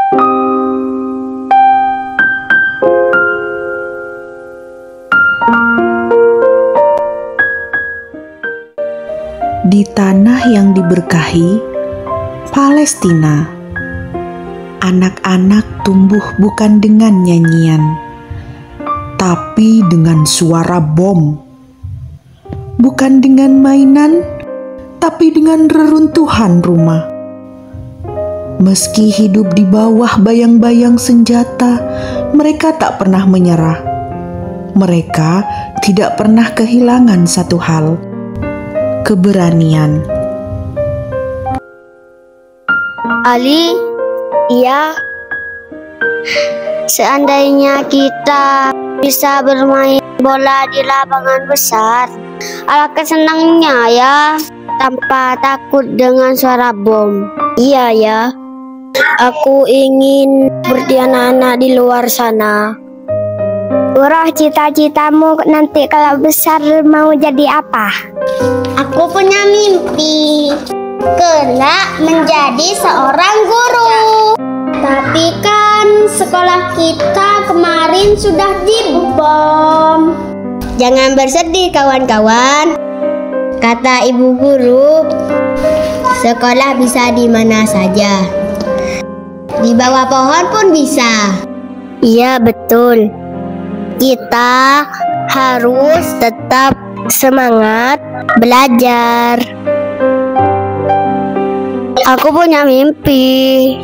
Di tanah yang diberkahi, Palestina, anak-anak tumbuh bukan dengan nyanyian, tapi dengan suara bom. Bukan dengan mainan, tapi dengan reruntuhan rumah. Meski hidup di bawah bayang-bayang senjata, mereka tak pernah menyerah. Mereka tidak pernah kehilangan satu hal: keberanian. Ali, iya. Seandainya kita bisa bermain bola di lapangan besar, alangkah senangnya ya, tanpa takut dengan suara bom. Iya ya. Aku ingin seperti anak-anak di luar sana. Urah, cita-citamu nanti kalau besar mau jadi apa? Aku punya mimpi kelak menjadi seorang guru. Tapi kan sekolah kita kemarin sudah dibom. Jangan bersedih kawan-kawan. Kata ibu guru, sekolah bisa di mana saja. Di bawah pohon pun bisa. Iya, betul. Kita harus tetap semangat belajar. Aku punya mimpi.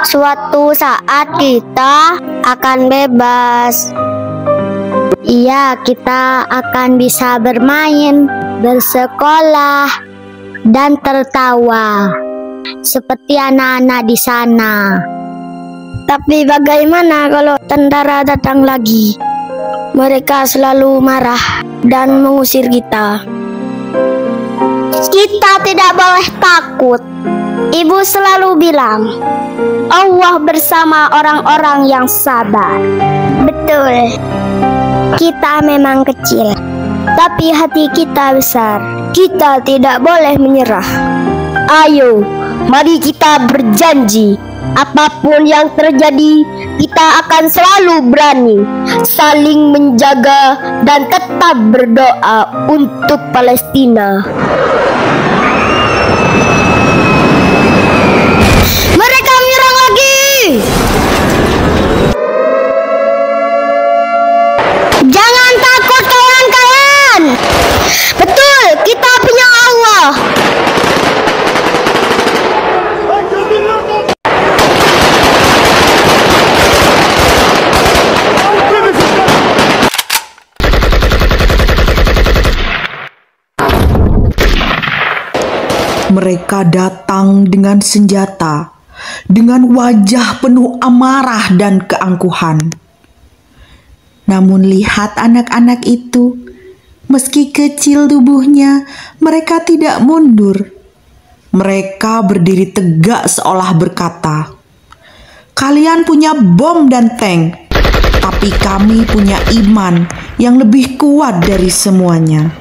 Suatu saat kita akan bebas. Iya, kita akan bisa bermain, bersekolah, dan tertawa seperti anak-anak di sana. Tapi bagaimana kalau tentara datang lagi? Mereka selalu marah dan mengusir kita. Kita tidak boleh takut. Ibu selalu bilang, Allah bersama orang-orang yang sabar. Betul. Kita memang kecil, tapi hati kita besar. Kita tidak boleh menyerah. Ayo, mari kita berjanji, apapun yang terjadi, kita akan selalu berani, saling menjaga, dan tetap berdoa untuk Palestina. Mereka menyerang lagi. Jangan takut kawan-kawan. Betul, kita punya Allah. Mereka datang dengan senjata, dengan wajah penuh amarah dan keangkuhan. Namun lihat anak-anak itu, meski kecil tubuhnya, mereka tidak mundur. Mereka berdiri tegak seolah berkata, "Kalian punya bom dan tank, tapi kami punya iman yang lebih kuat dari semuanya."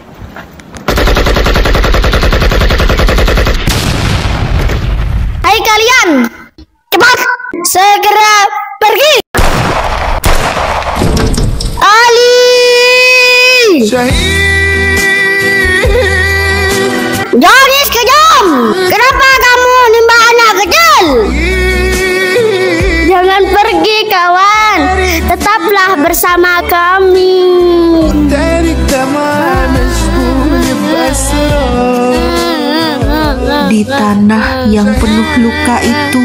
Hai kalian, cepat segera pergi. Ali, Jonis kejam. Kenapa kamu nimba anak kecil? Jangan pergi kawan, tetaplah bersama kami. Di tanah yang penuh luka itu,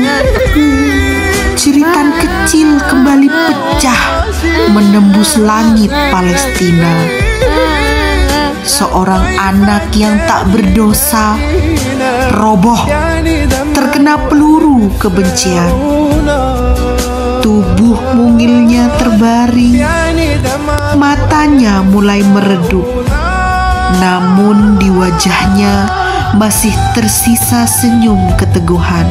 jeritan kecil kembali pecah menembus langit Palestina. Seorang anak yang tak berdosa roboh terkena peluru kebencian. Tubuh mungilnya terbaring, matanya mulai meredup. Namun di wajahnya masih tersisa senyum keteguhan,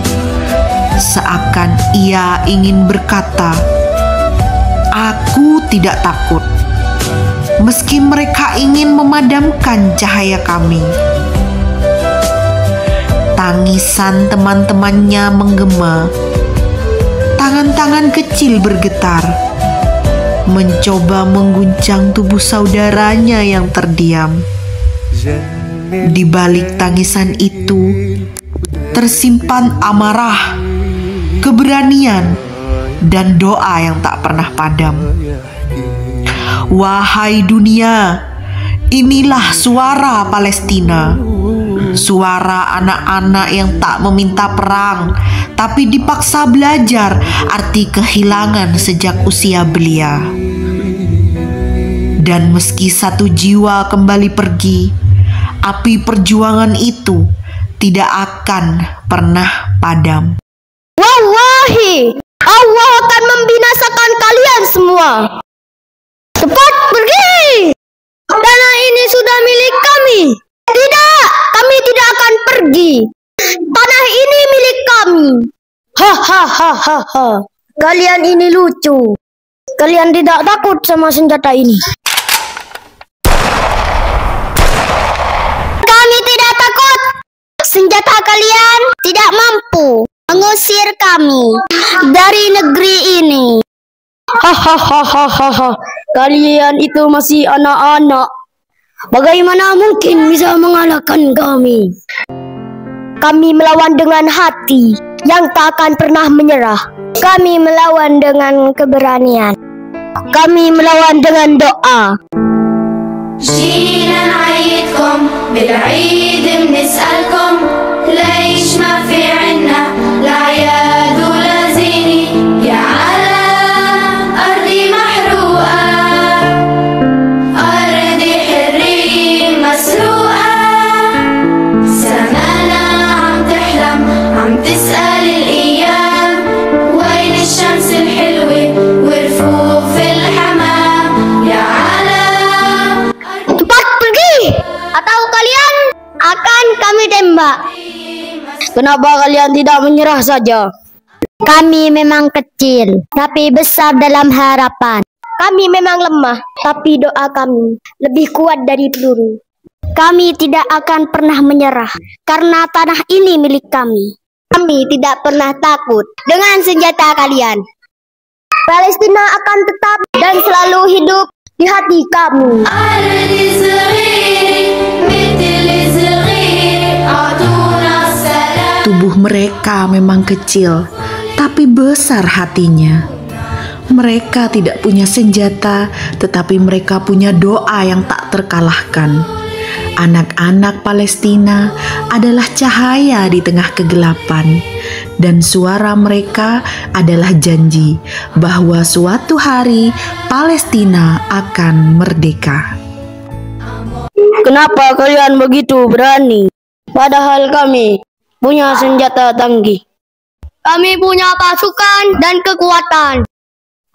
seakan ia ingin berkata, "Aku tidak takut, meski mereka ingin memadamkan cahaya kami." Tangisan teman-temannya menggema, tangan-tangan kecil bergetar, mencoba mengguncang tubuh saudaranya yang terdiam. Di balik tangisan itu tersimpan amarah, keberanian, dan doa yang tak pernah padam. Wahai dunia, inilah suara Palestina, suara anak-anak yang tak meminta perang, tapi dipaksa belajar arti kehilangan sejak usia belia. Dan meski satu jiwa kembali pergi, api perjuangan itu tidak akan pernah padam. Wallahi, Allah akan membinasakan kalian semua. Cepat pergi! Tanah ini sudah milik kami. Tidak, kami tidak akan pergi. Tanah ini milik kami. Hahaha. Kalian ini lucu. Kalian tidak takut sama senjata ini. Kami tidak takut. Senjata kalian tidak mampu mengusir kami dari negeri ini. Hahaha. Kalian itu masih anak-anak. Bagaimana mungkin bisa mengalahkan kami? Kami melawan dengan hati yang tak akan pernah menyerah. Kami melawan dengan keberanian. Kami melawan dengan doa. جينا نعيدكم بالعيد بنسألكم ليش ما في عنا الأعياد ولا زينة يا على أرضي محروقة أرضي حرية مسروقة سمانا عم تحلم عم تسأل الأيام وين الشمس الحلوة ورفوف الحمام يا على Cepat pergi, atau kalian akan kami tembak. Kenapa kalian tidak menyerah saja? Kami memang kecil, tapi besar dalam harapan. Kami memang lemah, tapi doa kami lebih kuat dari peluru. Kami tidak akan pernah menyerah, karena tanah ini milik kami. Kami tidak pernah takut dengan senjata kalian. Palestina akan tetap dan selalu hidup di hati kami. أرضي صغيرة مثل صغيرة أعطونا السلام. Tubuh mereka memang kecil, tapi besar hatinya. Mereka tidak punya senjata, tetapi mereka punya doa yang tak terkalahkan. Anak-anak Palestina adalah cahaya di tengah kegelapan, dan suara mereka adalah janji bahwa suatu hari Palestina akan merdeka. Kenapa kalian begitu berani? Padahal kami punya senjata tangguh. Kami punya pasukan dan kekuatan.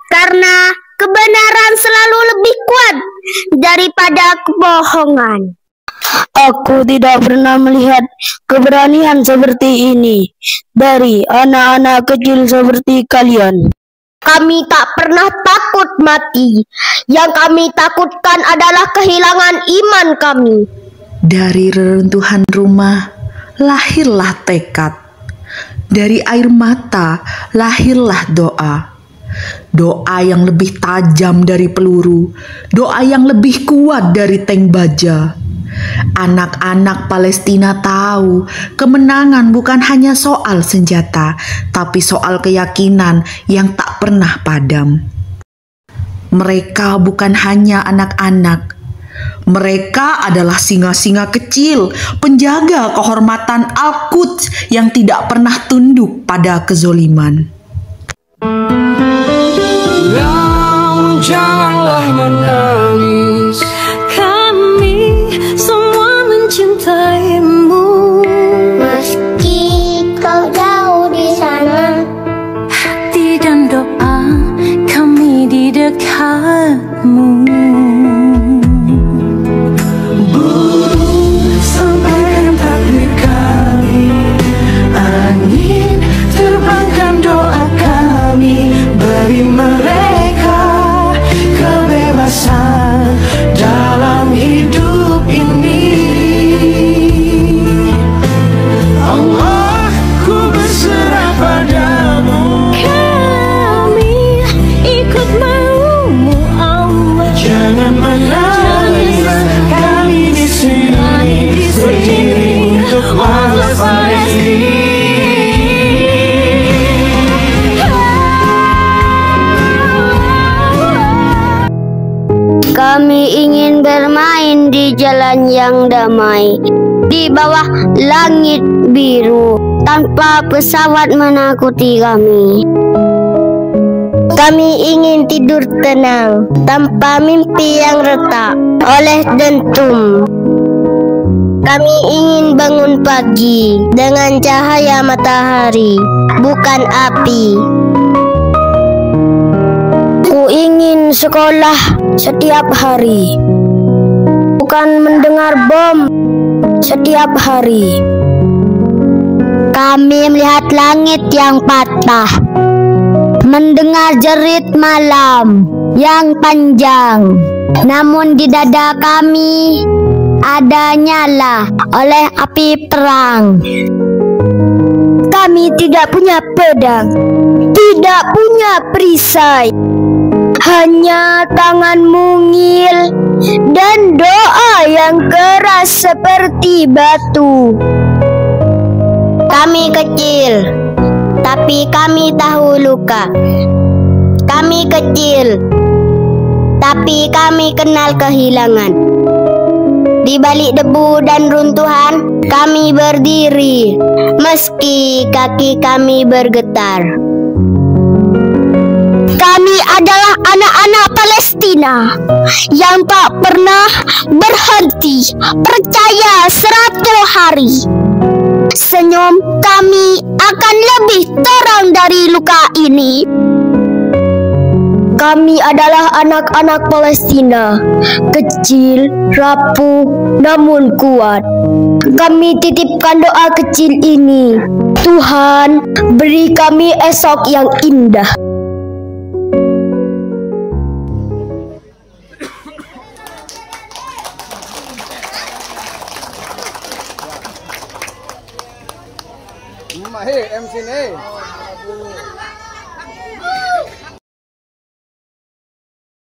Karena kebenaran selalu lebih kuat daripada kebohongan. Aku tidak pernah melihat keberanian seperti ini dari anak-anak kecil seperti kalian. Kami tak pernah takut mati. Yang kami takutkan adalah kehilangan iman kami. Dari reruntuhan rumah lahirlah tekad. Dari air mata lahirlah doa. Doa yang lebih tajam dari peluru, doa yang lebih kuat dari tank baja. Anak-anak Palestina tahu kemenangan bukan hanya soal senjata, tapi soal keyakinan yang tak pernah padam. Mereka bukan hanya anak-anak. Mereka adalah singa-singa kecil, penjaga kehormatan Al-Quds yang tidak pernah tunduk pada kezoliman. Janganlah menangis, kami semua mencintaimu. Meski kau jauh di sana, Hati dan doa kami di dekatmu. Burung sampaikan takbir kami, angin terbangkan doa kami. Beri mereka kebebasan jalan yang damai di bawah langit biru, tanpa pesawat menakuti kami. Kami ingin tidur tenang, tanpa mimpi yang retak oleh dentum. Kami ingin bangun pagi dengan cahaya matahari, bukan api. Ku ingin sekolah setiap hari, bukan mendengar bom setiap hari. Kami melihat langit yang patah, mendengar jerit malam yang panjang. Namun di dada kami ada nyala oleh api perang. Kami tidak punya pedang, tidak punya perisai, hanya tangan mungil dan doa yang keras seperti batu. Kami kecil, tapi kami tahu luka. Kami kecil, tapi kami kenal kehilangan. Di balik debu dan runtuhan, kami berdiri, meski kaki kami bergetar. Kami adalah anak-anak Palestina yang tak pernah berhenti percaya 100 hari. Senyum kami akan lebih terang dari luka ini. Kami adalah anak-anak Palestina, kecil, rapuh, namun kuat. Kami titipkan doa kecil ini. Tuhan, beri kami esok yang indah. Hey, MC nih.